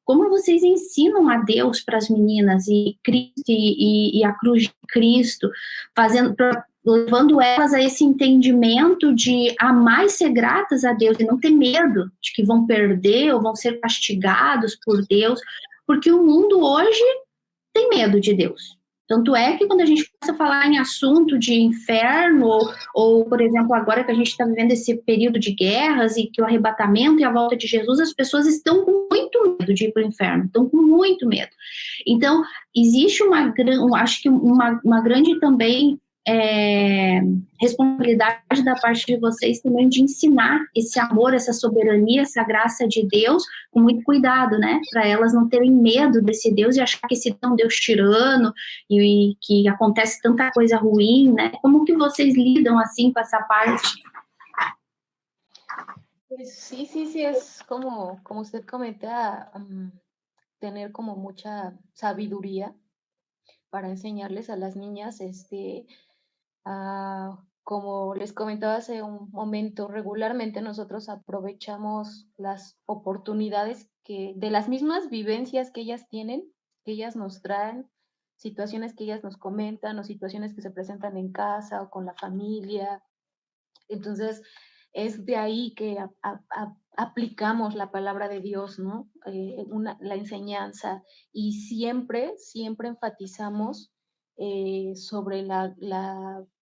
como vocês ensinam a Deus para as meninas e a cruz de Cristo, levando elas a esse entendimento de amar e ser gratas a Deus e não ter medo de que vão perder ou vão ser castigados por Deus, porque o mundo hoje tem medo de Deus. Tanto é que quando a gente começa a falar em assunto de inferno, ou por exemplo, agora que a gente está vivendo esse período de guerras e que o arrebatamento e a volta de Jesus, as pessoas estão com muito medo de ir para o inferno, estão com muito medo. Então, existe acho que uma grande também responsabilidade da parte de vocês também de ensinar esse amor, essa soberania, essa graça de Deus com muito cuidado, né? Para elas não terem medo desse Deus e achar que esse é um Deus tirano e que acontece tanta coisa ruim, né? Como que vocês lidam assim com essa parte? Pues sí, es como usted comenta, tener como mucha sabiduría para enseñarles a las niñas, como les comentaba hace un momento, regularmente nosotros aprovechamos las oportunidades de las mismas vivencias que ellas tienen, que ellas nos traen, situaciones que ellas nos comentan o situaciones que se presentan en casa o con la familia. Entonces, es de ahí que aplicamos la palabra de Dios, ¿no? La enseñanza, y siempre enfatizamos sobre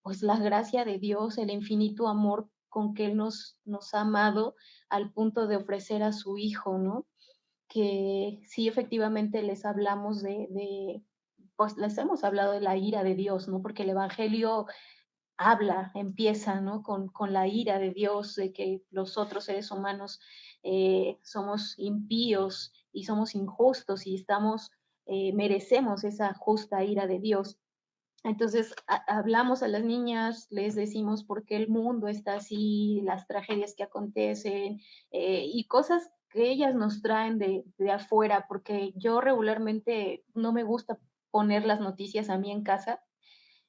pues la gracia de Dios, el infinito amor con que Él nos ha amado al punto de ofrecer a su Hijo, ¿no? Que sí, efectivamente les hablamos pues les hemos hablado de la ira de Dios, ¿no? Porque el Evangelio empieza, ¿no? Con la ira de Dios, de que los otros seres humanos somos impíos y somos injustos y merecemos esa justa ira de Dios. Entonces, hablamos a las niñas, les decimos por qué el mundo está así, las tragedias que acontecen y cosas que ellas nos traen de afuera, porque yo regularmente no me gusta poner las noticias a mí en casa.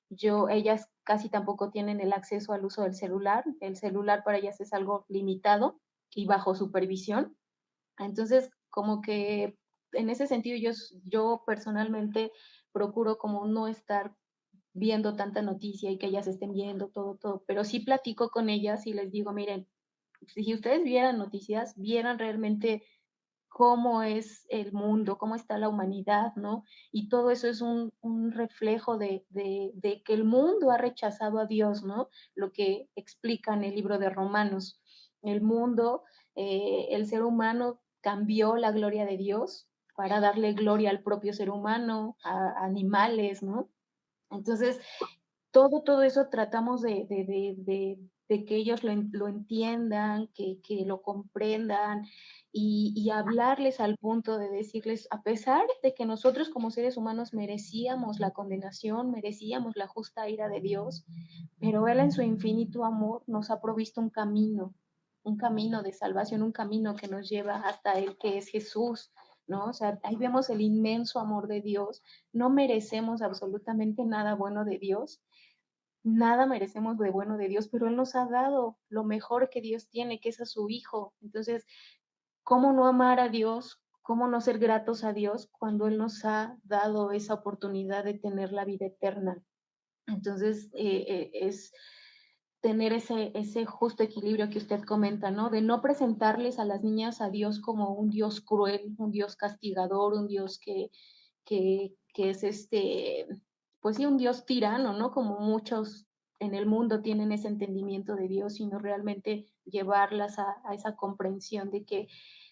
Ellas casi tampoco tienen el acceso al uso del celular. El celular para ellas es algo limitado y bajo supervisión. Entonces, como que en ese sentido yo personalmente procuro como no estar viendo tanta noticia y que ellas estén viendo todo, pero sí platico con ellas y les digo, miren, si ustedes vieran noticias, vieran realmente cómo es el mundo, cómo está la humanidad, ¿no? Y todo eso es un reflejo de que el mundo ha rechazado a Dios, ¿no? Lo que explica en el libro de Romanos. El mundo, el ser humano cambió la gloria de Dios para darle gloria al propio ser humano, a animales, ¿no? Entonces, todo eso tratamos de que ellos lo entiendan, que lo comprendan y hablarles al punto de decirles, a pesar de que nosotros como seres humanos merecíamos la condenación, merecíamos la justa ira de Dios, pero Él en su infinito amor nos ha provisto un camino de salvación, un camino que nos lleva hasta Él, que es Jesús, ¿no? O sea, ahí vemos el inmenso amor de Dios. No merecemos absolutamente nada bueno de Dios, nada merecemos de bueno de Dios, pero Él nos ha dado lo mejor que Dios tiene, que es a su Hijo. Entonces, ¿cómo no amar a Dios? ¿Cómo no ser gratos a Dios cuando Él nos ha dado esa oportunidad de tener la vida eterna? Entonces, es tener ese justo equilibrio que usted comenta, ¿no? De no presentarles a las niñas a Dios como un Dios cruel, un Dios castigador, un Dios que es pues sí, un Dios tirano, ¿no? Como muchos en el mundo tienen ese entendimiento de Dios, sino realmente llevarlas a esa comprensión de que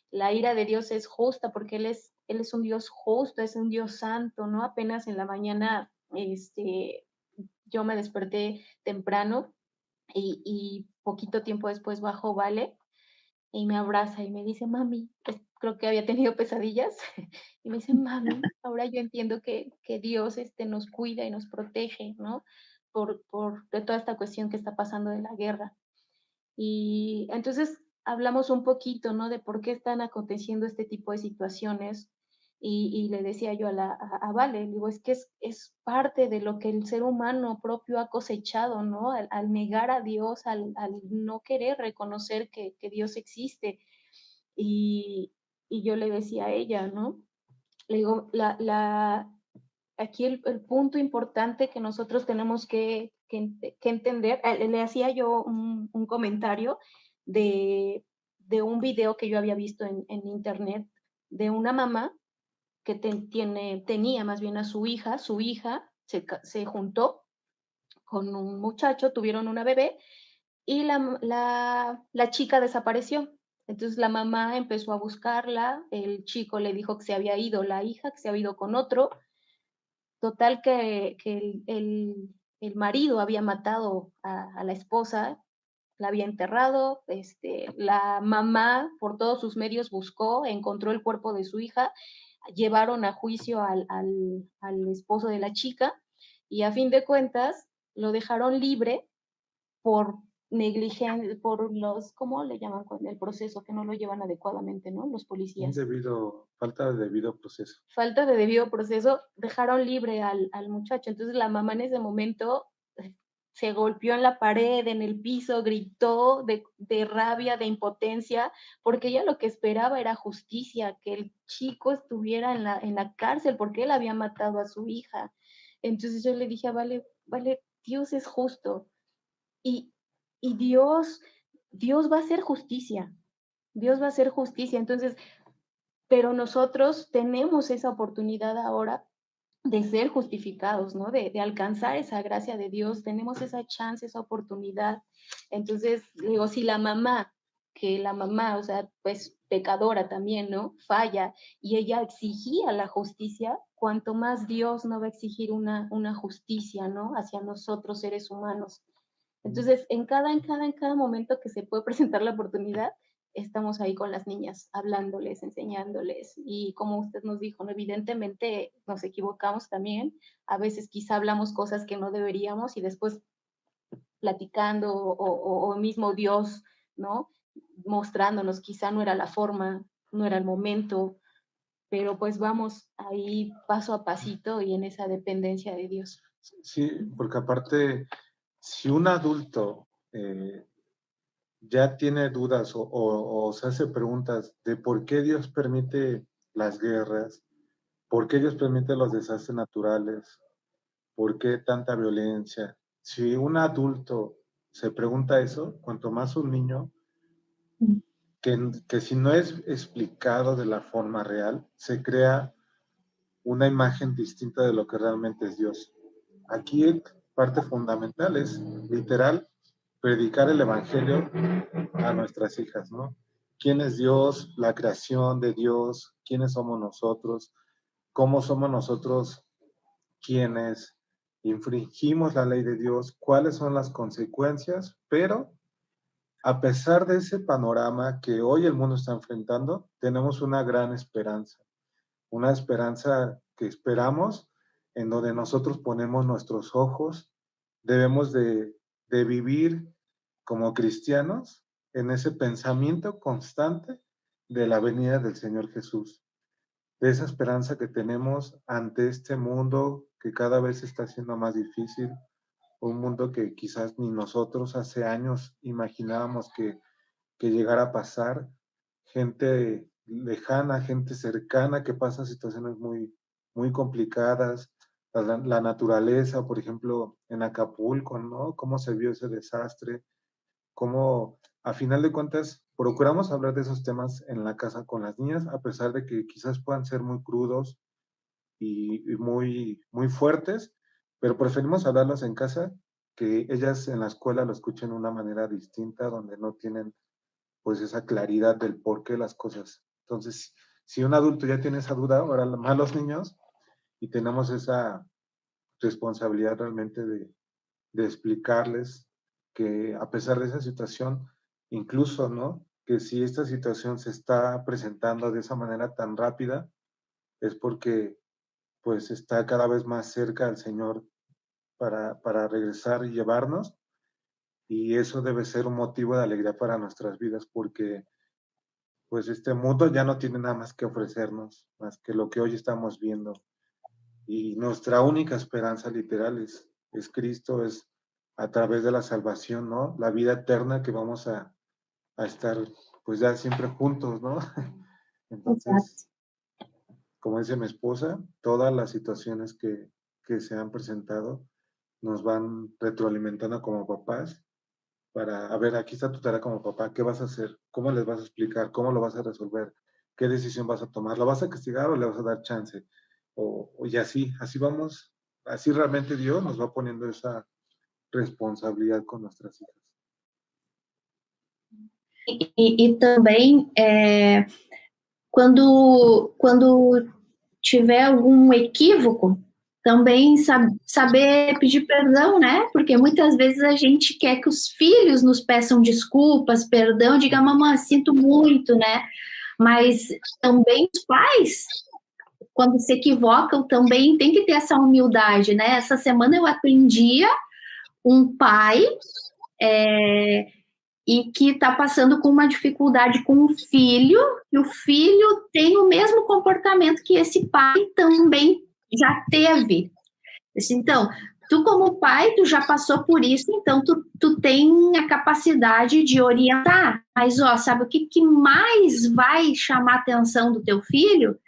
la ira de Dios es justa porque Él es un Dios justo, es un Dios santo, ¿no? Apenas en la mañana, yo me desperté temprano y poquito tiempo después bajo Vale y me abraza y me dice, mami, pues, creo que había tenido pesadillas, y me dice, mami, ahora yo entiendo que Dios nos cuida y nos protege, ¿no? De toda esta cuestión que está pasando de la guerra. Y entonces hablamos un poquito, ¿no? De por qué están aconteciendo este tipo de situaciones. Y le decía yo a Vale, digo, es que es parte de lo que el ser humano propio ha cosechado, ¿no? Al negar a Dios, al no querer reconocer que Dios existe. Y Y yo le decía a ella, ¿no? Le digo, aquí el punto importante que nosotros tenemos que entender, le hacía yo un comentario de, de un video que yo había visto en internet de una mamá que tenía más bien a su hija se juntó con un muchacho, tuvieron una bebé y la chica desapareció. Entonces la mamá empezó a buscarla, el chico le dijo que se había ido la hija, que se había ido con otro. Total que el marido había matado a la esposa, la había enterrado, la mamá por todos sus medios buscó, encontró el cuerpo de su hija, llevaron a juicio al esposo de la chica y a fin de cuentas lo dejaron libre por negligencia, por los, ¿cómo le llaman cuando el proceso que no lo llevan adecuadamente, ¿no? Los policías. Falta de debido proceso. Falta de debido proceso, dejaron libre al muchacho. Entonces la mamá en ese momento se golpeó en la pared, en el piso, gritó de rabia, de impotencia, porque ella lo que esperaba era justicia, que el chico estuviera en la cárcel porque él había matado a su hija. Entonces yo le dije, vale, Dios es justo y, y Dios va a hacer justicia. Dios va a hacer justicia. Entonces, pero nosotros tenemos esa oportunidad ahora de ser justificados, ¿no? De alcanzar esa gracia de Dios, tenemos esa chance, esa oportunidad. Entonces, digo, si la mamá, o sea, pues pecadora también, ¿no? Falla y ella exigía la justicia, cuanto más Dios no va a exigir una justicia, ¿no? Hacia nosotros, seres humanos. Entonces, en cada momento que se puede presentar la oportunidad, estamos ahí con las niñas, hablándoles, enseñándoles. Y como usted nos dijo, ¿no? Evidentemente nos equivocamos también. A veces quizá hablamos cosas que no deberíamos y después platicando o mismo Dios, ¿no? Mostrándonos, quizá no era la forma, no era el momento, pero pues vamos ahí paso a pasito y en esa dependencia de Dios. Sí, porque aparte, si un adulto ya tiene dudas o se hace preguntas de por qué Dios permite las guerras, por qué Dios permite los desastres naturales, por qué tanta violencia. Si un adulto se pregunta eso, cuanto más un niño, que si no es explicado de la forma real, se crea una imagen distinta de lo que realmente es Dios. Aquí parte fundamental es literal predicar el evangelio a nuestras hijas, ¿no? ¿Quién es Dios? La creación de Dios, quiénes somos nosotros, cómo somos nosotros quienes infringimos la ley de Dios, cuáles son las consecuencias, pero a pesar de ese panorama que hoy el mundo está enfrentando, tenemos una esperanza que esperamos, en donde nosotros ponemos nuestros ojos, debemos de vivir como cristianos en ese pensamiento constante de la venida del Señor Jesús, de esa esperanza que tenemos ante este mundo que cada vez está siendo más difícil, un mundo que quizás ni nosotros hace años imaginábamos que llegara a pasar, gente lejana, gente cercana que pasa situaciones muy complicadas, la naturaleza, por ejemplo, en Acapulco, ¿no? Cómo se vio ese desastre, cómo a final de cuentas procuramos hablar de esos temas en la casa con las niñas, a pesar de que quizás puedan ser muy crudos y muy fuertes, pero preferimos hablarlos en casa que ellas en la escuela lo escuchen de una manera distinta, donde no tienen pues esa claridad del por qué las cosas. Entonces, si un adulto ya tiene esa duda, ahora más los niños, y tenemos esa responsabilidad realmente de explicarles que a pesar de esa situación, incluso, ¿no? Que si esta situación se está presentando de esa manera tan rápida, es porque pues está cada vez más cerca el Señor para regresar y llevarnos, y eso debe ser un motivo de alegría para nuestras vidas, porque pues este mundo ya no tiene nada más que ofrecernos, más que lo que hoy estamos viendo. Y nuestra única esperanza literal es Cristo, es a través de la salvación, ¿no? La vida eterna que vamos a estar pues ya siempre juntos, ¿no? Entonces, como dice mi esposa, todas las situaciones que se han presentado nos van retroalimentando como papás para, a ver, aquí está tu tarea como papá, ¿qué vas a hacer? ¿Cómo les vas a explicar? ¿Cómo lo vas a resolver? ¿Qué decisión vas a tomar? ¿La vas a castigar o le vas a dar chance? Y así vamos, así realmente Dios nos va poniendo esa responsabilidad con nuestras hijas. E também, quando tiver algum equívoco, também saber pedir perdão, né? Porque muitas vezes a gente quer que os filhos nos peçam desculpas, perdão, diga, mamãe, sinto muito, né? Mas também os pais, quando se equivocam, também tem que ter essa humildade, né? Essa semana eu atendia um pai e que está passando com uma dificuldade com o filho, e o filho tem o mesmo comportamento que esse pai também já teve. Então, tu como pai, tu já passou por isso, então tu tem a capacidade de orientar. Mas, ó, sabe o que mais vai chamar a atenção do teu filho?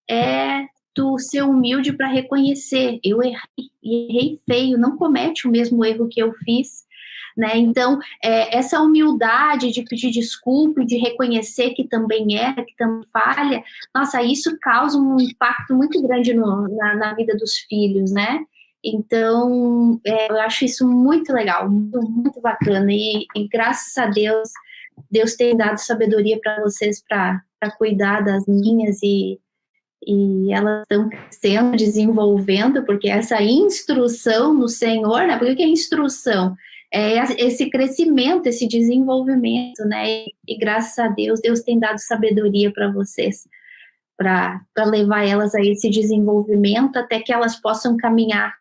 É tu ser humilde para reconhecer. Eu errei feio, não comete o mesmo erro que eu fiz. Né? Então, essa humildade de pedir desculpa e de reconhecer que também erra, que também falha, nossa, isso causa um impacto muito grande na vida dos filhos, né? Então, eu acho isso muito legal, muito, muito bacana. E graças a Deus, Deus tem dado sabedoria para vocês para cuidar das minhas e elas estão crescendo, desenvolvendo, porque essa instrução no Senhor, né? Por que é instrução? É esse crescimento, esse desenvolvimento, né? E graças a Deus, Deus tem dado sabedoria para vocês, para levar elas a esse desenvolvimento, até que elas possam caminhar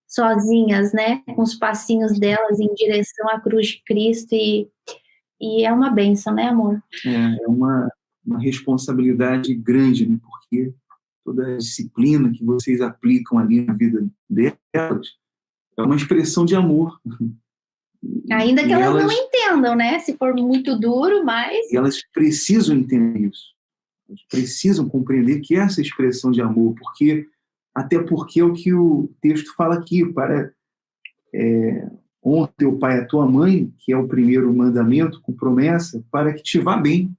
sozinhas, né? Com os passinhos delas em direção à cruz de Cristo, e é uma bênção, né, amor? É uma responsabilidade grande, né? Porque toda a disciplina que vocês aplicam ali na vida delas é uma expressão de amor. Ainda que elas não entendam, né? Se for muito duro, mas... E elas precisam entender isso. Elas precisam compreender que essa expressão de amor, até porque é o que o texto fala aqui, para honra teu pai e a tua mãe, que é o primeiro mandamento com promessa, para que te vá bem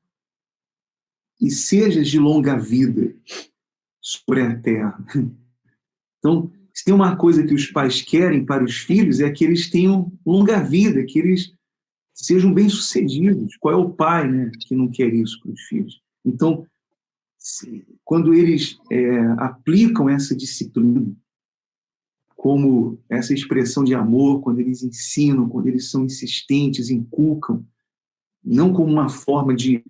e sejas de longa vida sobre a terra. Então, se tem uma coisa que os pais querem para os filhos, é que eles tenham longa vida, que eles sejam bem-sucedidos. Qual é o pai, né, que não quer isso para os filhos? Então, quando eles aplicam essa disciplina, como essa expressão de amor, quando eles ensinam, quando eles são insistentes, inculcam, não como uma forma de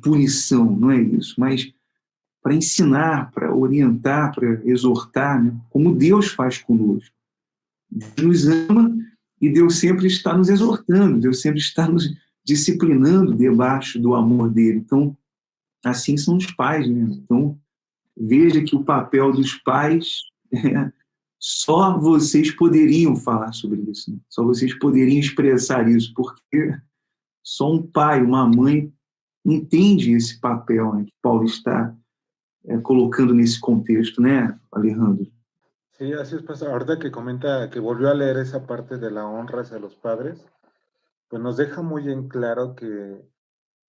punição, não é isso, mas para ensinar, para orientar, para exortar, né? Como Deus faz conosco. Deus nos ama e Deus sempre está nos exortando, Deus sempre está nos disciplinando debaixo do amor dele. Então, assim são os pais, né? Então, veja que o papel dos pais, só vocês poderiam falar sobre isso, né? Só vocês poderiam expressar isso, porque só um pai, uma mãe entende esse papel, né, que Paulo está colocando nesse contexto, né, Alejandro? Sí, así es, pastor. Ahorita que comenta que volvió a leer esa parte de la honra hacia los padres, pues nos deja muy en claro que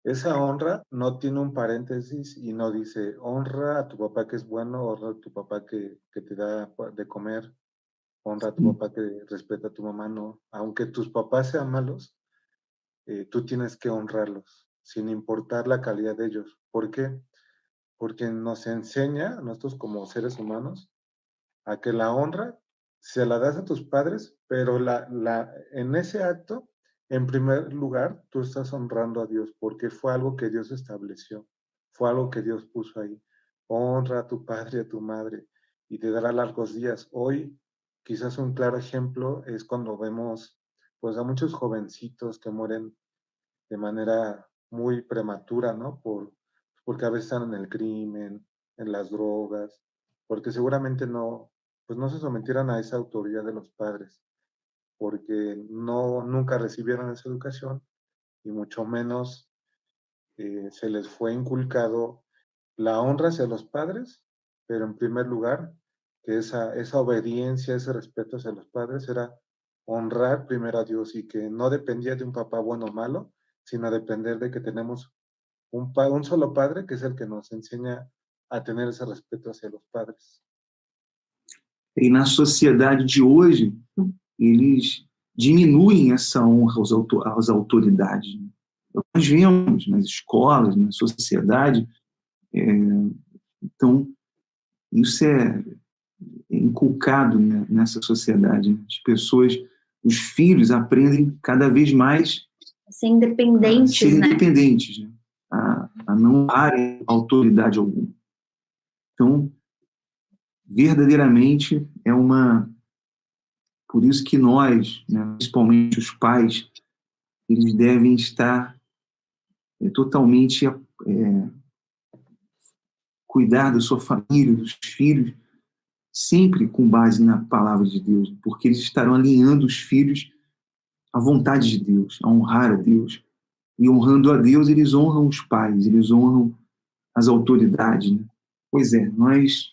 esa honra no tiene un paréntesis y no dice honra a tu papá que es bueno, honra a tu papá que te da de comer, honra a tu papá que respeta a tu mamá, no. Aunque tus papás sean malos, tú tienes que honrarlos, sin importar la calidad de ellos. ¿Por qué? Porque nos enseña a nosotros como seres humanos a que la honra se la das a tus padres, pero en ese acto, en primer lugar, tú estás honrando a Dios, porque fue algo que Dios estableció, fue algo que Dios puso ahí. Honra a tu padre y a tu madre, y te dará largos días. Hoy, quizás un claro ejemplo es cuando vemos pues, a muchos jovencitos que mueren de manera muy prematura, ¿no? Porque a veces están en el crimen, en las drogas, porque seguramente pues no se sometieron a esa autoridad de los padres, porque nunca recibieron esa educación y mucho menos se les fue inculcado la honra hacia los padres, pero en primer lugar, que esa obediencia, ese respeto hacia los padres era honrar primero a Dios y que no dependía de un papá bueno o malo, sino depender de que tenemos un solo padre que es el que nos enseña a tener ese respeto hacia los padres. E na sociedade de hoje, eles diminuem essa honra às autoridades. Nós vemos nas escolas, na sociedade, então isso é inculcado, né, nessa sociedade. As pessoas, os filhos aprendem cada vez mais Ser independentes, a ser independentes, né? A não darem autoridade alguma. Então, verdadeiramente, por isso que nós, né, principalmente os pais, eles devem estar totalmente cuidar da sua família, dos filhos, sempre com base na palavra de Deus, porque eles estarão alinhando os filhos à vontade de Deus, a honrar a Deus. E honrando a Deus, eles honram os pais, eles honram as autoridades. Né? Pois é, nós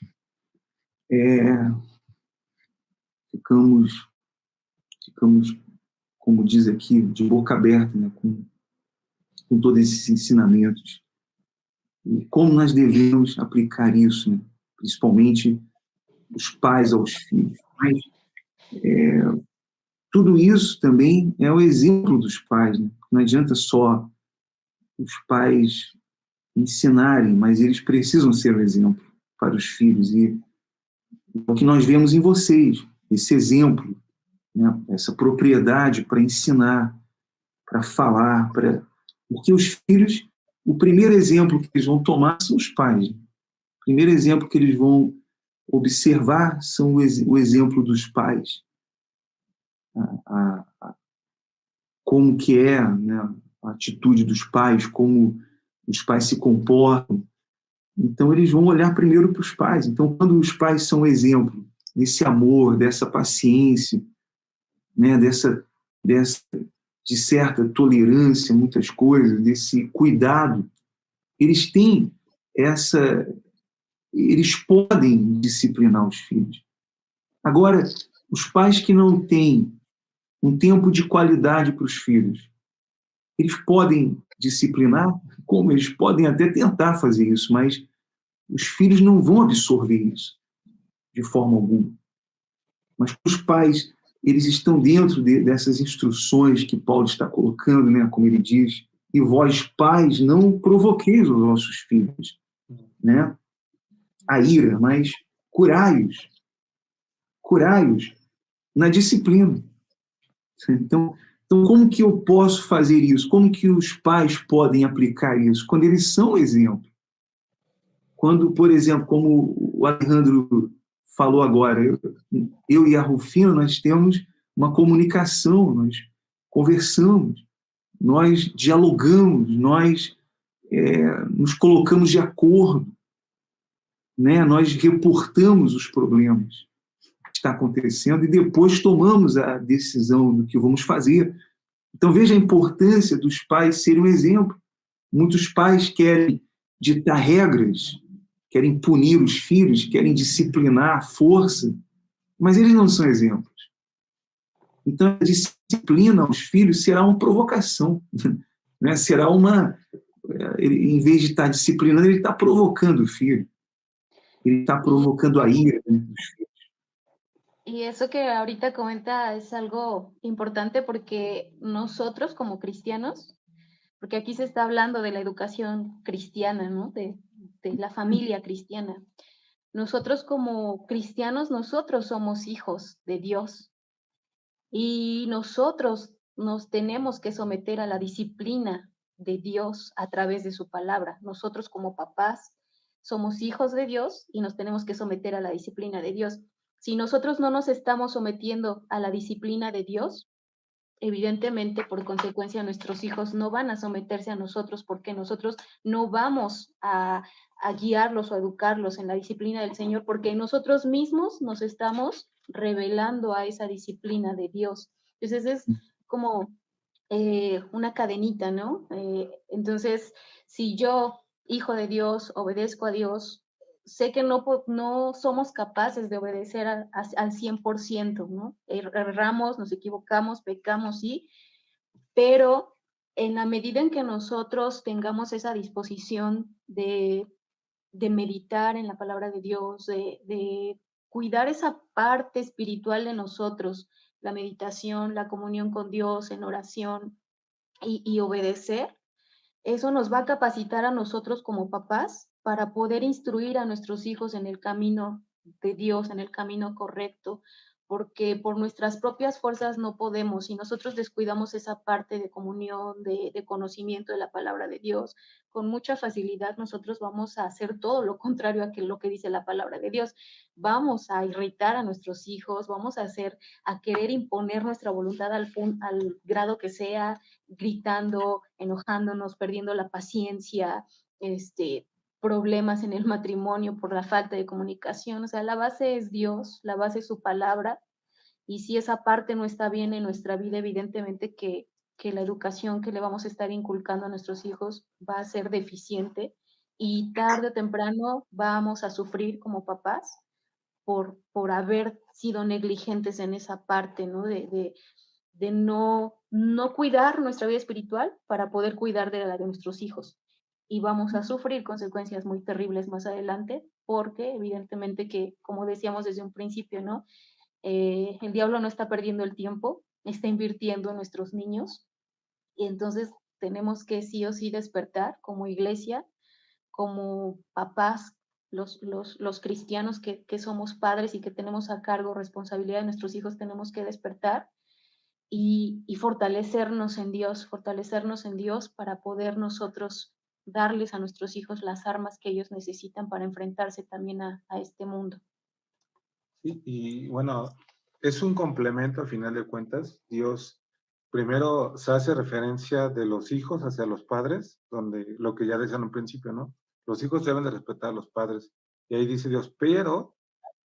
ficamos, como diz aqui, de boca aberta, né? com todos esses ensinamentos. E como nós devemos aplicar isso, né? Principalmente os pais aos filhos. Mas tudo isso também é o exemplo dos pais. Né? Não adianta só os pais ensinarem, mas eles precisam ser o exemplo para os filhos. E o que nós vemos em vocês, esse exemplo, né? Essa propriedade para ensinar, para falar, porque os filhos, o primeiro exemplo que eles vão tomar são os pais. O primeiro exemplo que eles vão observar são o exemplo dos pais. Como que é, né, a atitude dos pais, como os pais se comportam. Então, eles vão olhar primeiro para os pais. Então, quando os pais são exemplo desse amor, dessa paciência, né, de certa tolerância, muitas coisas, desse cuidado, eles têm eles podem disciplinar os filhos. Agora, os pais que não têm um tempo de qualidade para os filhos, eles podem disciplinar? Como? Eles podem até tentar fazer isso, mas os filhos não vão absorver isso de forma alguma. Mas os pais, eles estão dentro dessas instruções que Paulo está colocando, né, como ele diz, e vós, pais, não provoqueis os vossos filhos, né, a ira, mas curai-os na disciplina. Então, como que eu posso fazer isso? Como que os pais podem aplicar isso? Quando eles são exemplo. Quando, por exemplo, como o Alejandro falou agora, eu e a Rufina, nós temos uma comunicação, nós conversamos, nós dialogamos, nós nos colocamos de acordo, né? Nós reportamos os problemas que está acontecendo e depois tomamos a decisão do que vamos fazer. Então, veja a importância dos pais serem um exemplo. Muitos pais querem ditar regras, querem punir os filhos, querem disciplinar à força, mas eles não são exemplos. Então, a disciplina aos filhos será uma provocação, né? Será em vez de estar disciplinando, ele está provocando o filho. Ele está provocando a ira dos filhos. Y eso que ahorita comenta es algo importante porque nosotros como cristianos, porque aquí se está hablando de la educación cristiana, ¿no? De la familia cristiana. Nosotros como cristianos, nosotros somos hijos de Dios y nosotros nos tenemos que someter a la disciplina de Dios a través de su palabra. Nosotros como papás somos hijos de Dios y nos tenemos que someter a la disciplina de Dios. Si nosotros no nos estamos sometiendo a la disciplina de Dios, evidentemente, por consecuencia, nuestros hijos no van a someterse a nosotros porque nosotros no vamos a guiarlos o a educarlos en la disciplina del Señor porque nosotros mismos nos estamos revelando a esa disciplina de Dios. Entonces es como una cadenita, ¿no? Entonces, si yo, hijo de Dios, obedezco a Dios, sé que no somos capaces de obedecer al 100%, ¿no? Erramos, nos equivocamos, pecamos, sí, pero en la medida en que nosotros tengamos esa disposición de meditar en la palabra de Dios, de cuidar esa parte espiritual de nosotros, la meditación, la comunión con Dios en oración y obedecer, eso nos va a capacitar a nosotros como papás para poder instruir a nuestros hijos en el camino de Dios, en el camino correcto, porque por nuestras propias fuerzas no podemos. Si nosotros descuidamos esa parte de comunión, de conocimiento de la palabra de Dios, con mucha facilidad nosotros vamos a hacer todo lo contrario a lo que dice la palabra de Dios. Vamos a irritar a nuestros hijos, vamos a querer imponer nuestra voluntad al grado que sea, gritando, enojándonos, perdiendo la paciencia, problemas en el matrimonio por la falta de comunicación. O sea, la base es Dios, la base es su palabra, y si esa parte no está bien en nuestra vida, evidentemente que la educación que le vamos a estar inculcando a nuestros hijos va a ser deficiente, y tarde o temprano vamos a sufrir como papás por haber sido negligentes en esa parte, ¿no? De no cuidar nuestra vida espiritual para poder cuidar de la de nuestros hijos. Y vamos a sufrir consecuencias muy terribles más adelante, porque evidentemente que, como decíamos desde un principio, ¿no? El diablo no está perdiendo el tiempo, está invirtiendo en nuestros niños, y entonces tenemos que sí o sí despertar como iglesia, como papás, los cristianos que somos padres y que tenemos a cargo responsabilidad de nuestros hijos, tenemos que despertar y fortalecernos en Dios para poder nosotros darles a nuestros hijos las armas que ellos necesitan para enfrentarse también a este mundo. Sí, y bueno, es un complemento al final de cuentas. Dios primero se hace referencia de los hijos hacia los padres, donde lo que ya decían en un principio, ¿no? Los hijos deben de respetar a los padres. Y ahí dice Dios, pero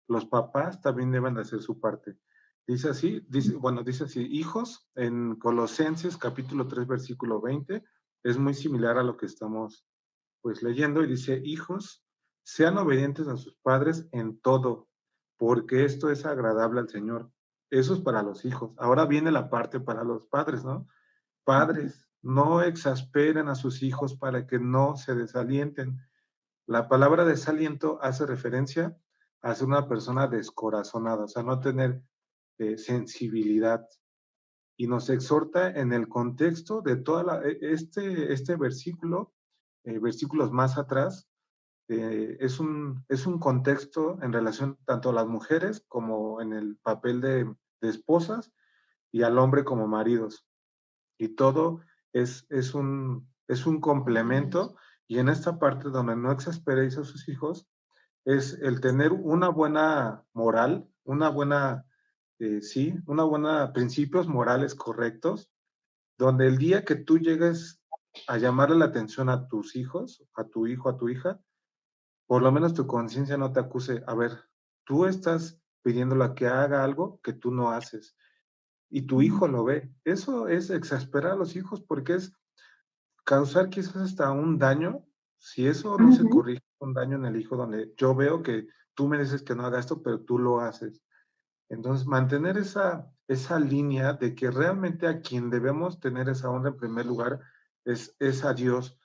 los papás también deben de hacer su parte. Dice así, dice así, hijos, en Colosenses capítulo 3, versículo 20, es muy similar a lo que estamos pues leyendo, y dice, hijos, sean obedientes a sus padres en todo, porque esto es agradable al Señor. Eso es para los hijos. Ahora viene la parte para los padres, ¿no? Padres, no exasperen a sus hijos para que no se desalienten. La palabra desaliento hace referencia a ser una persona descorazonada, o sea, no tener sensibilidad. Y nos exhorta en el contexto de toda este versículo, versículos más atrás, es un contexto en relación tanto a las mujeres como en el papel de esposas, y al hombre como maridos. Y todo es un complemento, y en esta parte donde no exasperéis a sus hijos, es el tener una buena moral, una buena principios morales correctos, donde el día que tú llegues a llamarle la atención a tus hijos, a tu hijo, a tu hija, por lo menos tu conciencia no te acuse, a ver, tú estás pidiéndole a que haga algo que tú no haces, y tu hijo lo ve. Eso es exasperar a los hijos, porque es causar quizás hasta un daño, si eso no se corrige, un daño en el hijo, donde yo veo que tú me dices que no haga esto, pero tú lo haces. Entonces, mantener esa línea de que realmente a quien debemos tener esa honra en primer lugar es a Dios.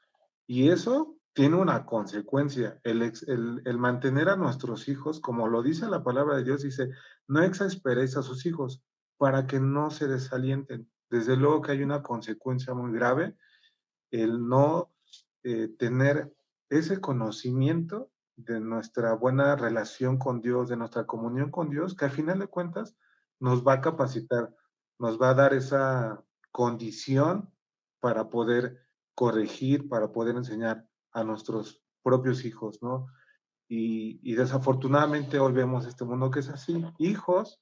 Y eso tiene una consecuencia. El mantener a nuestros hijos, como lo dice la palabra de Dios, dice, no exasperéis a sus hijos para que no se desalienten. Desde luego que hay una consecuencia muy grave, el no tener ese conocimiento de nuestra buena relación con Dios, de nuestra comunión con Dios, que al final de cuentas nos va a capacitar, nos va a dar esa condición para poder corregir, para poder enseñar a nuestros propios hijos, ¿no? Y desafortunadamente hoy vemos este mundo que es así, hijos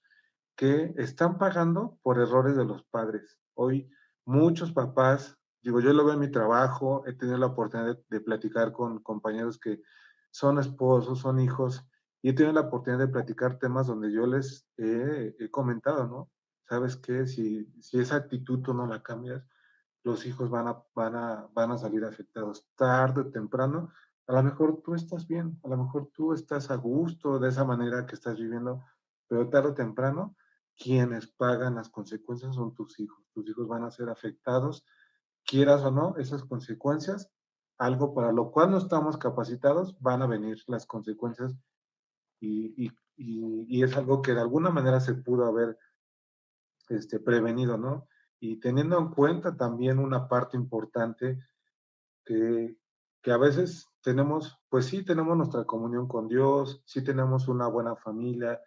que están pagando por errores de los padres. Hoy muchos papás, digo, yo lo veo en mi trabajo, he tenido la oportunidad de platicar con compañeros que son esposos, son hijos, y he tenido la oportunidad de platicar temas donde yo les he comentado, ¿no? ¿Sabes qué? Si esa actitud tú no la cambias, los hijos van a salir afectados tarde o temprano. A lo mejor tú estás bien, a lo mejor tú estás a gusto de esa manera que estás viviendo, pero tarde o temprano quienes pagan las consecuencias son tus hijos. Tus hijos van a ser afectados, quieras o no, esas consecuencias, algo para lo cual no estamos capacitados, van a venir las consecuencias y es algo que de alguna manera se pudo haber prevenido, ¿no? Y teniendo en cuenta también una parte importante que, que a veces tenemos, pues sí tenemos nuestra comunión con Dios, sí tenemos una buena familia,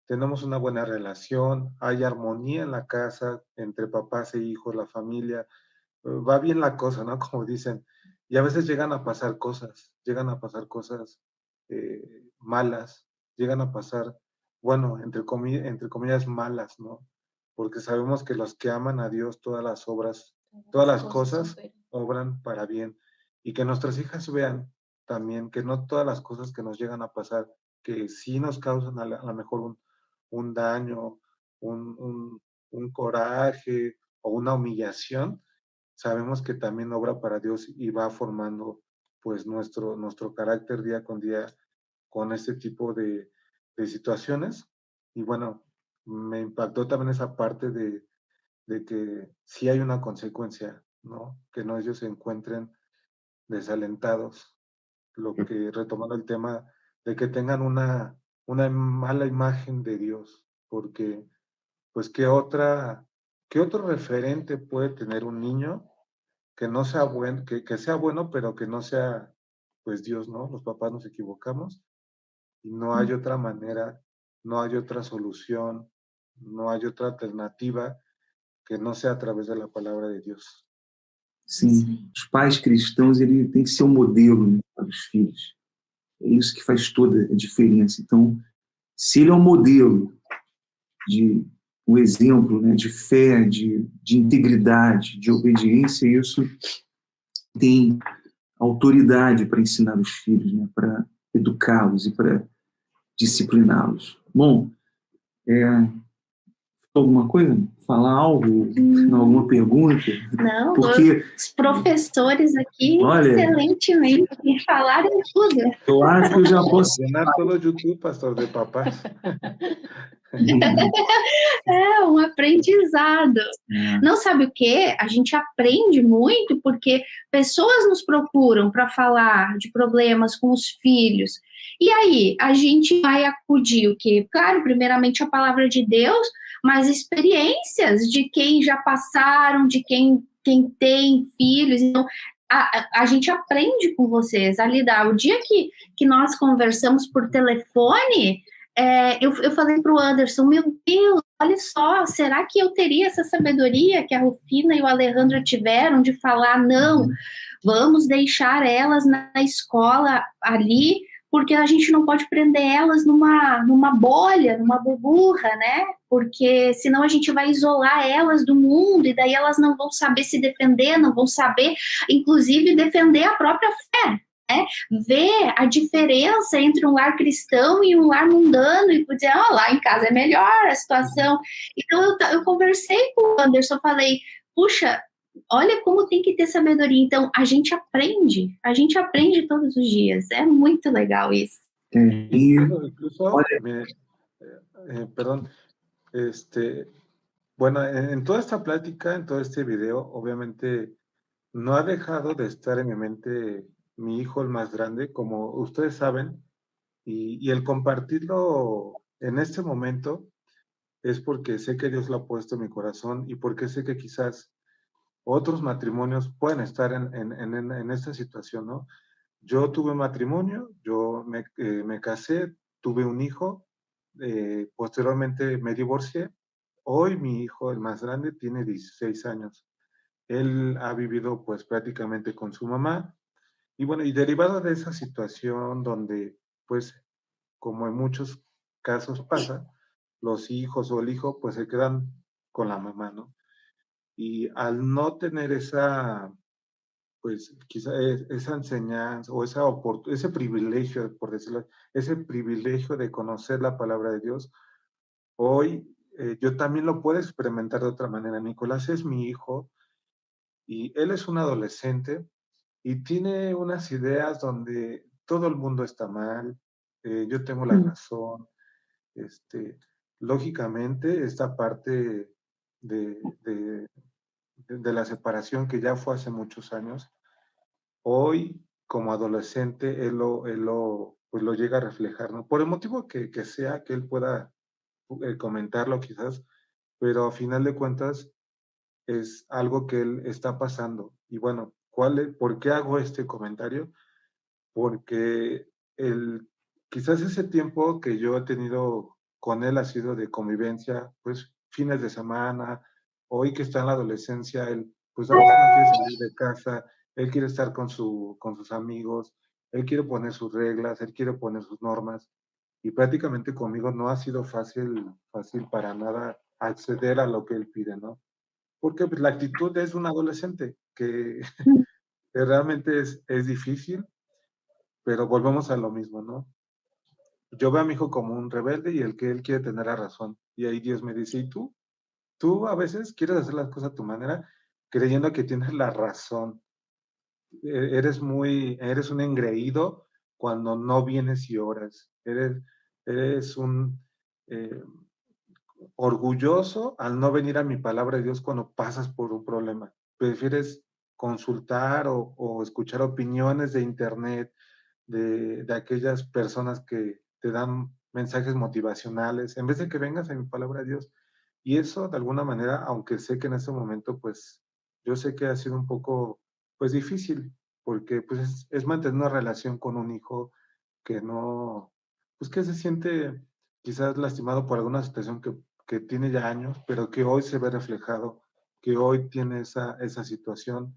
tenemos una buena relación, hay armonía en la casa entre papás e hijos, la familia, va bien la cosa, ¿no? Como dicen, y a veces llegan a pasar cosas malas, llegan a pasar, bueno, entre comillas malas, ¿no? Porque sabemos que los que aman a Dios, todas las cosas obran para bien. Y que nuestras hijas vean también que no todas las cosas que nos llegan a pasar, que sí nos causan a lo mejor un daño, un coraje o una humillación, sabemos que también obra para Dios y va formando pues nuestro carácter día con día con este tipo de situaciones. Y bueno, me impactó también esa parte de que sí hay una consecuencia, ¿no? Que no ellos se encuentren desalentados, lo que retomando el tema de que tengan una mala imagen de Dios, porque pues qué otro referente puede tener un niño que no sea bueno, que sea bueno, pero que no sea pues Dios, ¿no? Los papás nos equivocamos y no hay otra manera, no hay otra solución, no hay otra alternativa que não seja através da palavra de Deus. Sim, os pais cristãos ele tem que ser um modelo, né, para os filhos. É isso que faz toda a diferença. Então, se ele é um modelo de um exemplo, né, de fé, de integridade, de obediência, isso tem autoridade para ensinar os filhos, né, para educá-los e para discipliná-los. Bom, alguma coisa? Falar algo? Alguma pergunta? Não, porque os professores aqui, olha, excelentemente, falaram tudo. Eu acho que eu já posso... Llenar todo o YouTube, pastor, de papás. É um aprendizado. Não sabe o quê? A gente aprende muito porque pessoas nos procuram para falar de problemas com os filhos. E aí, a gente vai acudir o quê? Claro, primeiramente a palavra de Deus, mas experiências de quem já passaram, de quem tem filhos. Então, a gente aprende com vocês a lidar. O dia que nós conversamos por telefone, eu falei para o Anderson, meu Deus, olha só, será que eu teria essa sabedoria que a Rufina e o Alejandro tiveram de falar, não, vamos deixar elas na escola ali, porque a gente não pode prender elas numa bolha, numa burbuja, né? Porque senão a gente vai isolar elas do mundo e daí elas não vão saber se defender, não vão saber, inclusive, defender a própria fé. Né? Ver a diferença entre um lar cristão e um lar mundano e dizer, lá em casa é melhor a situação. Então eu conversei com o Anderson, falei, puxa, olha como tem que ter sabedoria. Então a gente aprende todos os dias. É muito legal isso. Incluso, perdón, bueno, en toda esta plática, en todo este video, obviamente no ha dejado de estar en mi mente mi hijo, el más grande, como ustedes saben, y el compartirlo en este momento es porque sé que Dios lo ha puesto en mi corazón y porque sé que quizás otros matrimonios pueden estar en esta situación, ¿no? Yo tuve un matrimonio, yo me casé, tuve un hijo, posteriormente me divorcié. Hoy mi hijo, el más grande, tiene 16 años. Él ha vivido pues prácticamente con su mamá. Y bueno, y derivado de esa situación donde pues como en muchos casos pasa, los hijos o el hijo pues se quedan con la mamá, ¿no? Y al no tener esa, pues quizá esa enseñanza o ese privilegio, por decirlo, ese privilegio de conocer la palabra de Dios, hoy yo también lo puedo experimentar de otra manera. Nicolás es mi hijo Y él es un adolescente y tiene unas ideas donde todo el mundo está mal, yo tengo la razón. Este, lógicamente, esta parte de, de, de la separación que ya fue hace muchos años, hoy como adolescente pues lo llega a reflejar, ¿no? Por el motivo que sea, que él pueda comentarlo quizás, pero a final de cuentas es algo que él está pasando. Y bueno, ¿por qué hago este comentario? Porque quizás ese tiempo que yo he tenido con él ha sido de convivencia, pues fines de semana, hoy que está en la adolescencia, él pues a veces no quiere salir de casa, él quiere estar con sus amigos, él quiere poner sus reglas, él quiere poner sus normas, y prácticamente conmigo no ha sido fácil para nada acceder a lo que él pide, ¿no? Porque pues, la actitud es un adolescente que realmente es difícil, pero volvemos a lo mismo, ¿no? Yo veo a mi hijo como un rebelde y el que él quiere tener la razón. Y ahí Dios me dice, ¿y tú? Tú a veces quieres hacer las cosas a tu manera, creyendo que tienes la razón. Eres un engreído cuando no vienes y oras. Eres un eh, orgulloso al no venir a mi palabra de Dios cuando pasas por un problema. Prefieres consultar o escuchar opiniones de internet, de aquellas personas que te dan mensajes motivacionales, en vez de que vengas a mi palabra de Dios. Y eso, de alguna manera, aunque sé que en ese momento, pues, yo sé que ha sido un poco, pues, difícil, porque, pues, es mantener una relación con un hijo que no, pues, que se siente quizás lastimado por alguna situación que tiene ya años, pero que hoy se ve reflejado, que hoy tiene esa situación.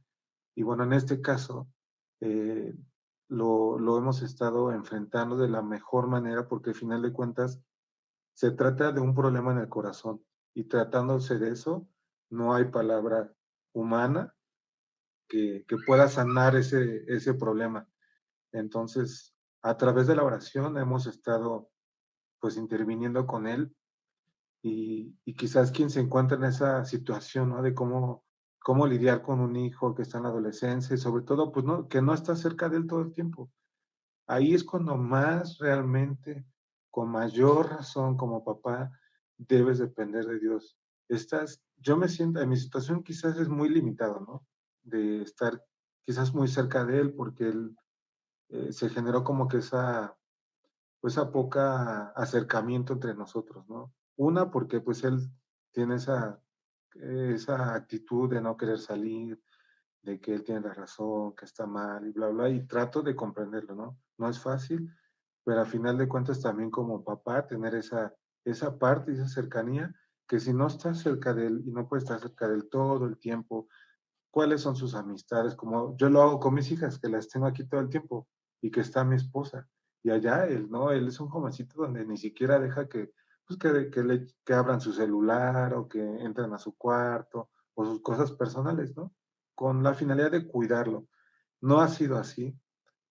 Y bueno, en este caso, eh, lo hemos estado enfrentando de la mejor manera porque al final de cuentas se trata de un problema en el corazón y tratándose de eso, no hay palabra humana que pueda sanar ese problema. Entonces, a través de la oración hemos estado pues interviniendo con él y quizás quien se encuentra en esa situación, ¿no? De cómo lidiar con un hijo que está en la adolescencia y sobre todo, pues, no, que no está cerca de él todo el tiempo. Ahí es cuando más realmente, con mayor razón como papá, debes depender de Dios. Yo me siento, en mi situación quizás es muy limitado, ¿no? De estar quizás muy cerca de él porque él se generó como que pues, esa poca acercamiento entre nosotros, ¿no? Una, porque pues él tiene esa actitud de no querer salir, de que él tiene la razón, que está mal y bla, bla, y trato de comprenderlo, ¿no? No es fácil, pero a final de cuentas también como papá tener esa parte y esa cercanía, que si no estás cerca de él y no puedes estar cerca de él todo el tiempo, cuáles son sus amistades, como yo lo hago con mis hijas, que las tengo aquí todo el tiempo y que está mi esposa. Y allá él, ¿no? Él es un jovencito donde ni siquiera deja pues que abran su celular o que entren a su cuarto o sus cosas personales, ¿no? Con la finalidad de cuidarlo. No ha sido así,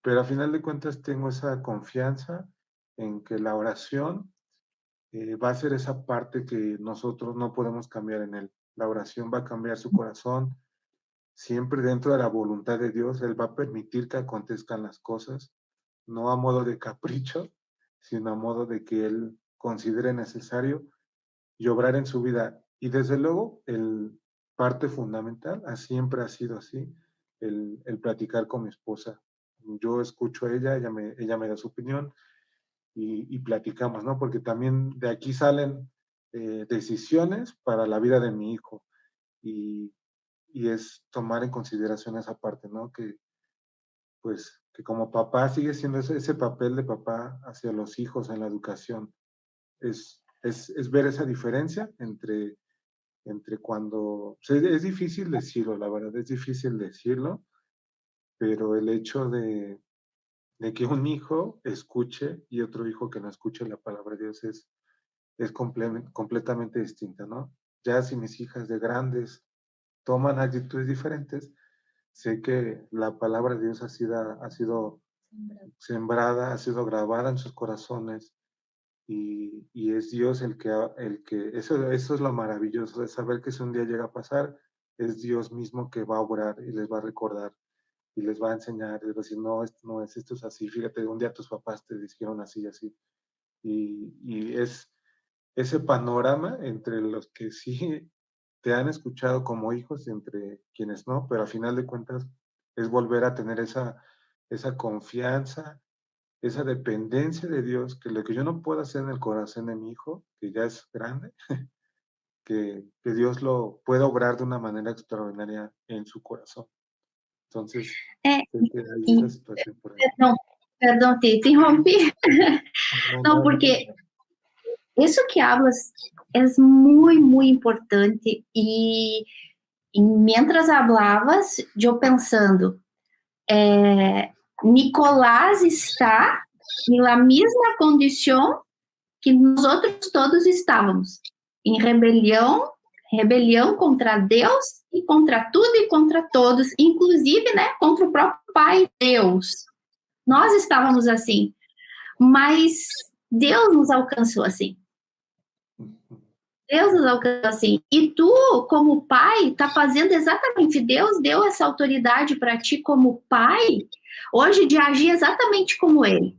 pero a final de cuentas tengo esa confianza en que la oración va a ser esa parte que nosotros no podemos cambiar en él. La oración va a cambiar su corazón, siempre dentro de la voluntad de Dios. Él va a permitir que acontezcan las cosas, no a modo de capricho, sino a modo de que Él considere necesario y obrar en su vida. Y desde luego, el parte fundamental siempre ha sido así, el platicar con mi esposa. Yo escucho a ella me da su opinión y platicamos, ¿no? Porque también de aquí salen decisiones para la vida de mi hijo. Y, y es tomar en consideración esa parte, ¿no? Que pues que como papá sigue siendo ese papel de papá hacia los hijos en la educación. Es ver esa diferencia entre cuando, o sea, es difícil decirlo, la verdad, es difícil decirlo, pero el hecho de que un hijo escuche y otro hijo que no escuche la palabra de Dios es completamente distinta, ¿no? Ya si mis hijas de grandes toman actitudes diferentes, sé que la palabra de Dios ha sido sembrada, ha sido grabada en sus corazones y es Dios eso es lo maravilloso de saber que si un día llega a pasar, es Dios mismo que va a obrar y les va a recordar y les va a enseñar, y les va a decir, no, esto no es, esto es así, fíjate, un día tus papás te dijeron así y así. Y es ese panorama entre los que sí te han escuchado como hijos y entre quienes no, pero al final de cuentas es volver a tener esa confianza, esa dependencia de Dios, que lo que yo no puedo hacer en el corazón de mi hijo, que ya es grande, que Dios lo pueda obrar de una manera extraordinaria en su corazón. Entonces, É, sé que hay e, esa situación por ahí. perdão, te interrompi. No, Não, no, porque isso que hablas é muito importante e mientras hablabas, eu pensando, Nicolás está na mesma condição que nós outros todos estávamos, em rebelião contra Deus e contra tudo e contra todos, inclusive, né, contra o próprio Pai Deus. Nós estávamos assim, mas Deus nos alcançou assim. Deus nos alcançou assim. E tu, como pai, está fazendo exatamente. Deus deu essa autoridade para ti, como pai, hoje, de agir exatamente como ele.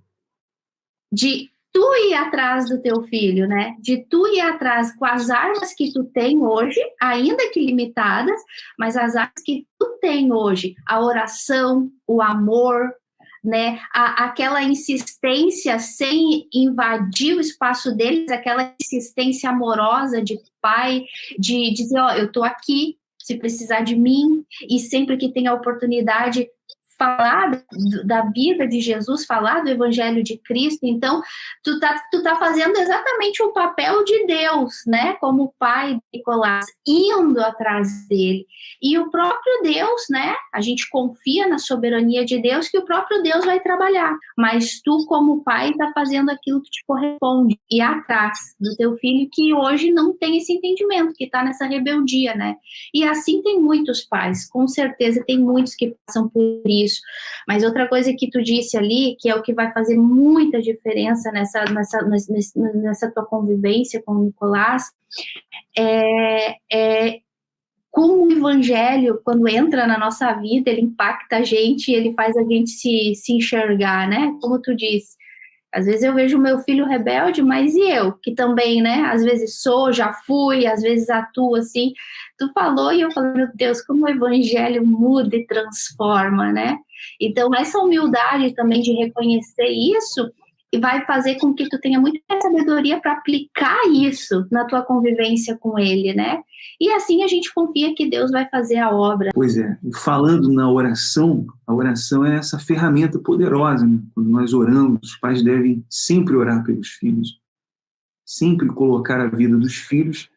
De tu ir atrás do teu filho, né? De tu ir atrás com as armas que tu tem hoje, ainda que limitadas, mas as armas que tu tem hoje, a oração, o amor, né? Aquela insistência sem invadir o espaço deles, aquela insistência amorosa de pai, de dizer, ó, eu tô aqui, se precisar de mim, e sempre que tem a oportunidade, falar da vida de Jesus, falar do Evangelho de Cristo. Então, tu tá fazendo exatamente o papel de Deus, né? Como pai de Nicolás, indo atrás dele. E o próprio Deus, né? A gente confia na soberania de Deus, que o próprio Deus vai trabalhar. Mas tu, como pai, tá fazendo aquilo que te corresponde. E atrás do teu filho, que hoje não tem esse entendimento, que tá nessa rebeldia, né? E assim tem muitos pais, com certeza tem muitos que passam por isso. Mas outra coisa que tu disse ali, que é o que vai fazer muita diferença nessa tua convivência com o Nicolás, como o evangelho, quando entra na nossa vida, ele impacta a gente, ele faz a gente se enxergar, né? Como tu disse. Às vezes eu vejo o meu filho rebelde, mas e eu? Que também, né? Às vezes sou, já fui, às vezes atuo assim. Tu falou e eu falei, meu Deus, como o evangelho muda e transforma, né? Então, essa humildade também de reconhecer isso e vai fazer com que tu tenha muita sabedoria para aplicar isso na tua convivência com ele, né? E assim a gente confia que Deus vai fazer a obra. Pois é, e falando na oração, a oração é essa ferramenta poderosa, né? Quando nós oramos, os pais devem sempre orar pelos filhos, sempre colocar a vida dos filhos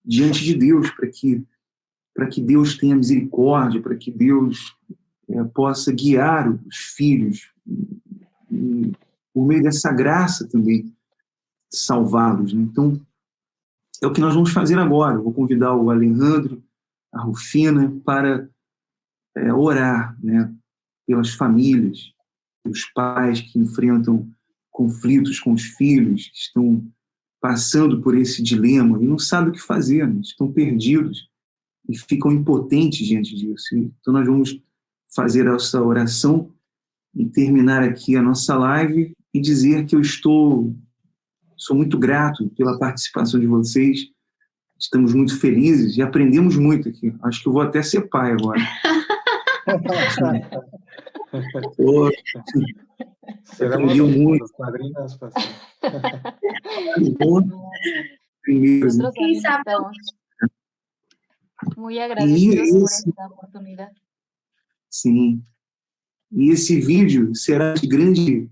diante de Deus, para que Deus tenha misericórdia, para que Deus possa guiar os filhos, e por meio dessa graça também, salvá-los, né? Então, é o que nós vamos fazer agora. Eu vou convidar o Alejandro, a Rufina, para orar, né, pelas famílias, pelos pais que enfrentam conflitos com os filhos, que estão passando por esse dilema e não sabem o que fazer, né? Estão perdidos e ficam impotentes diante disso. Então nós vamos fazer essa oração e terminar aqui a nossa live e dizer que sou muito grato pela participação de vocês. Estamos muito felizes e aprendemos muito aqui. Acho que eu vou até ser pai agora. Seremos muito. Padrinos, Primeiro, Nosotros también estamos muy agradecidos por esta oportunidad. Sim. E esse vídeo será de grande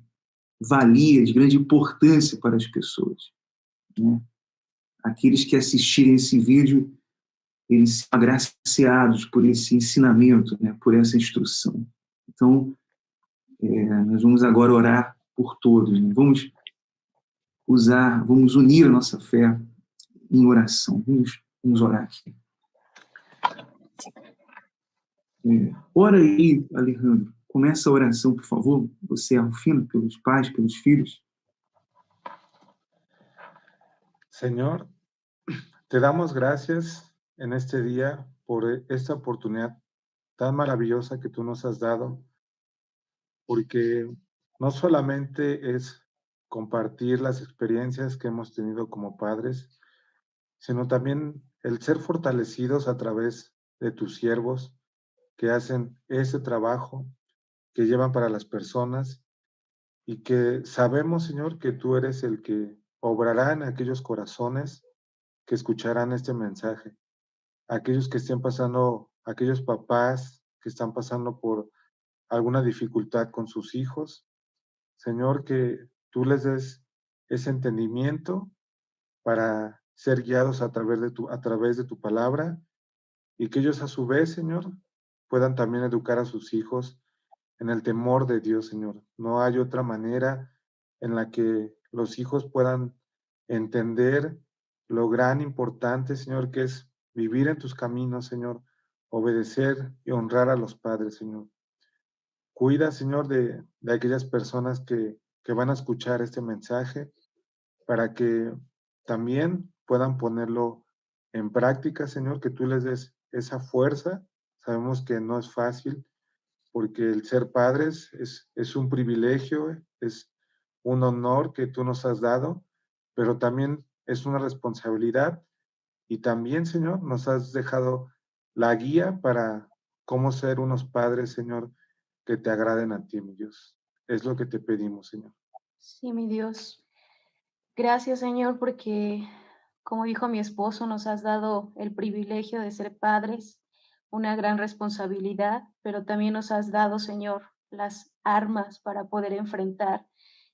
valia, de grande importância para as pessoas, né? Aqueles que assistirem esse vídeo, eles são agraciados por esse ensinamento, né? Por essa instrução. Então, nós vamos agora orar por todos, né? Vamos unir a nossa fé em oração. Vamos orar aqui. Ora aí, Alejandro. Começa a oração, por favor. Você é Rufina, pelos pais, pelos filhos. Señor, te damos gracias en este día por esta oportunidad tan maravillosa que tú nos has dado, porque no solamente es compartir las experiencias que hemos tenido como padres, sino también el ser fortalecidos a través de tus siervos que hacen ese trabajo, que llevan para las personas y que sabemos, Señor, que tú eres el que obrará en aquellos corazones que escucharán este mensaje, aquellos que estén pasando, aquellos papás que están pasando por alguna dificultad con sus hijos, Señor, que tú les des ese entendimiento para ser guiados a través de tu palabra y que ellos a su vez, Señor, puedan también educar a sus hijos en el temor de Dios, Señor. No hay otra manera en la que los hijos puedan entender lo gran importante, Señor, que es vivir en tus caminos, Señor, obedecer y honrar a los padres, Señor. Cuida, Señor, de aquellas personas que van a escuchar este mensaje para que también puedan ponerlo en práctica, Señor, que tú les des esa fuerza. Sabemos que no es fácil, porque el ser padres es un privilegio, es un honor que tú nos has dado, pero también es una responsabilidad y también, Señor, nos has dejado la guía para cómo ser unos padres, Señor, que te agraden a ti, mi Dios. Es lo que te pedimos, Señor. Sí, mi Dios. Gracias, Señor, porque, como dijo mi esposo, nos has dado el privilegio de ser padres, una gran responsabilidad, pero también nos has dado, Señor, las armas para poder enfrentar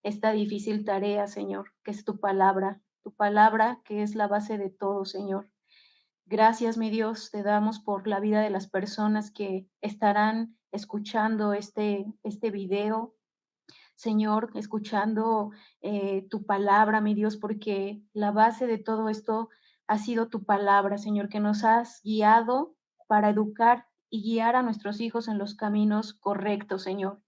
esta difícil tarea, Señor, que es tu palabra que es la base de todo, Señor. Gracias, mi Dios, te damos por la vida de las personas que estarán escuchando este video, Señor, escuchando tu palabra, mi Dios, porque la base de todo esto ha sido tu palabra, Señor, que nos has guiado para educar y guiar a nuestros hijos en los caminos correctos, Señor.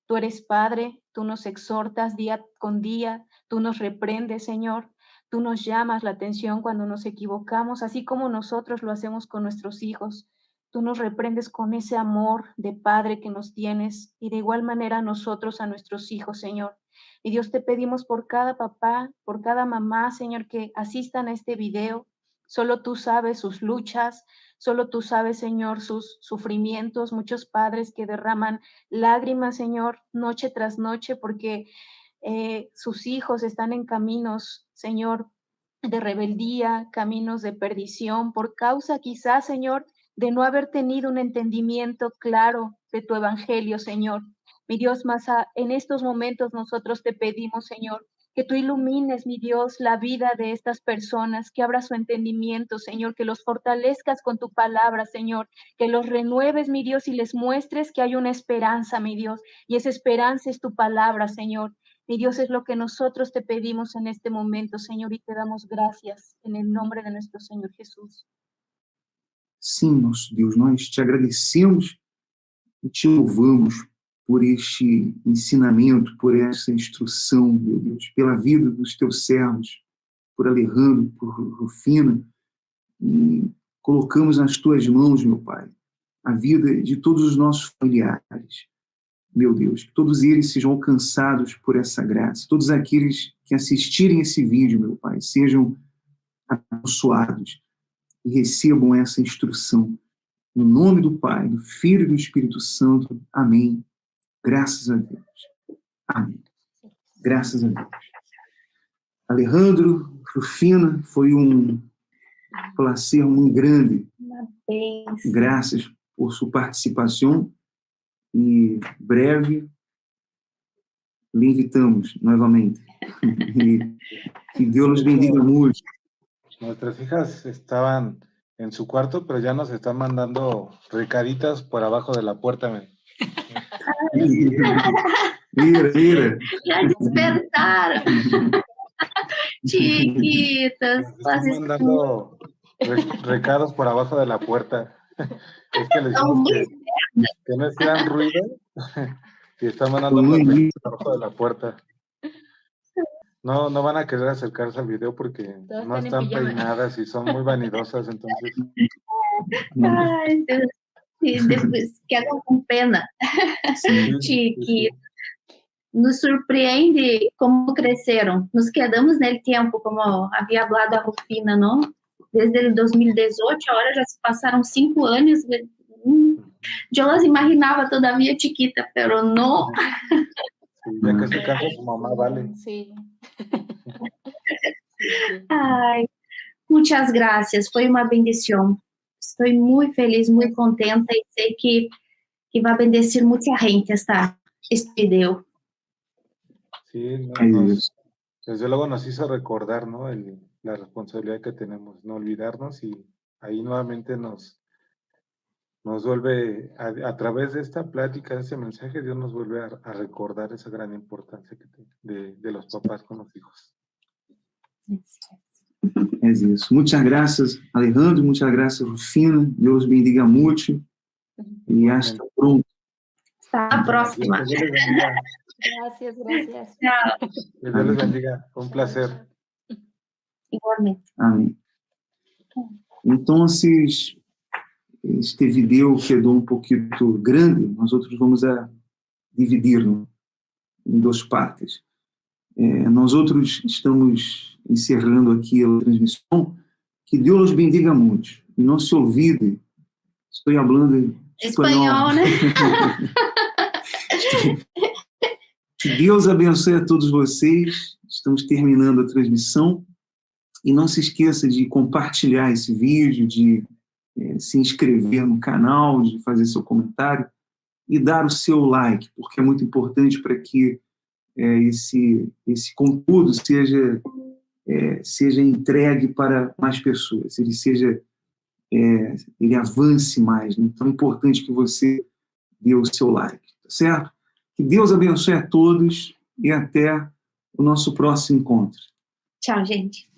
Tú eres Padre, tú nos exhortas día con día, tú nos reprendes, Señor. Tú nos llamas la atención cuando nos equivocamos, así como nosotros lo hacemos con nuestros hijos. Tú nos reprendes con ese amor de Padre que nos tienes y de igual manera nosotros a nuestros hijos, Señor. Y Dios, te pedimos por cada papá, por cada mamá, Señor, que asistan a este video. Solo tú sabes sus luchas, solo tú sabes, Señor, sus sufrimientos. Muchos padres que derraman lágrimas, Señor, noche tras noche, porque sus hijos están en caminos, Señor, de rebeldía, caminos de perdición, por causa quizás, Señor, de no haber tenido un entendimiento claro de tu evangelio, Señor. Mi Dios, en estos momentos nosotros te pedimos, Señor, que tú ilumines, mi Dios, la vida de estas personas, que abras su entendimiento, Señor, que los fortalezcas con tu palabra, Señor, que los renueves, mi Dios, y les muestres que hay una esperanza, mi Dios, y esa esperanza es tu palabra, Señor. Mi Dios, es lo que nosotros te pedimos en este momento, Señor, y te damos gracias en el nombre de nuestro Señor Jesús. Sim, nosso Deus, nós te agradecemos e te louvamos por este ensinamento, por essa instrução, meu Deus, pela vida dos teus servos, por Alejandro, por Rufina, e colocamos nas tuas mãos, meu Pai, a vida de todos os nossos familiares, meu Deus, que todos eles sejam alcançados por essa graça, todos aqueles que assistirem esse vídeo, meu Pai, sejam abençoados e recebam essa instrução. No nome do Pai, do Filho e do Espírito Santo. Amém. Graças a Deus. Amém. Graças a Deus. Alejandro, Rufina, foi um placer muito grande. Graças por sua participação e breve lhe invitamos novamente. E que Deus nos bendiga muito. Nuestras hijas estaban en su cuarto, pero ya nos están mandando recaditas por abajo de la puerta. Mira. Já despertaram. Chiquitas. Están mandando recados por abajo de la puerta. Es que les dijimos que no hicieran ruido y están mandando mensajes por abajo de la puerta. No van a querer acercarse al video porque no están peinadas y son muy vanidosas, entonces Ai, Deus. E depois quedo com pena de que nos surpreende como cresceram. Nos quedamos nele tempo, como havia hablado a Rufina, não? Desde el 2018, agora já se passaram 5 anos. Yo las imaginaba todavía chiquita, pero no. Sí, ya que se casa su mamá, vale. Sí. Ai, muitas graças, foi uma bendição. Estou muito feliz, muito contenta e sei que vai bendecir muita gente este video. Sí, desde luego nos hizo recordar, ¿no? La responsabilidad que tenemos, no olvidarnos, y ahí nuevamente nos vuelve, a través de esta plática, de este mensaje, Dios nos vuelve a recordar esa gran importancia de los papás con los hijos. É isso. Muitas graças, Alejandro, muitas graças, Rufina. Deus bendiga muito. E hasta pronto. Hasta a próxima. Dios les bendiga. Gracias, gracias. Tchau. Que Dios les bendiga. Fue un placer. Igualmente. Amém. Então, este vídeo quedou um pouquinho grande, nós outros vamos dividir-lo em 2 partes. Nós outros estamos encerrando aqui a transmissão. Que Deus os bendiga muito. E não se olvide, estou falando espanhol, né? Que Deus abençoe a todos vocês. Estamos terminando a transmissão. E não se esqueça de compartilhar esse vídeo, de se inscrever no canal, de fazer seu comentário e dar o seu like, porque é muito importante para que esse conteúdo seja entregue para mais pessoas, ele avance mais, né? Então é importante que você dê o seu like, tá certo? Que Deus abençoe a todos e até o nosso próximo encontro. Tchau, gente.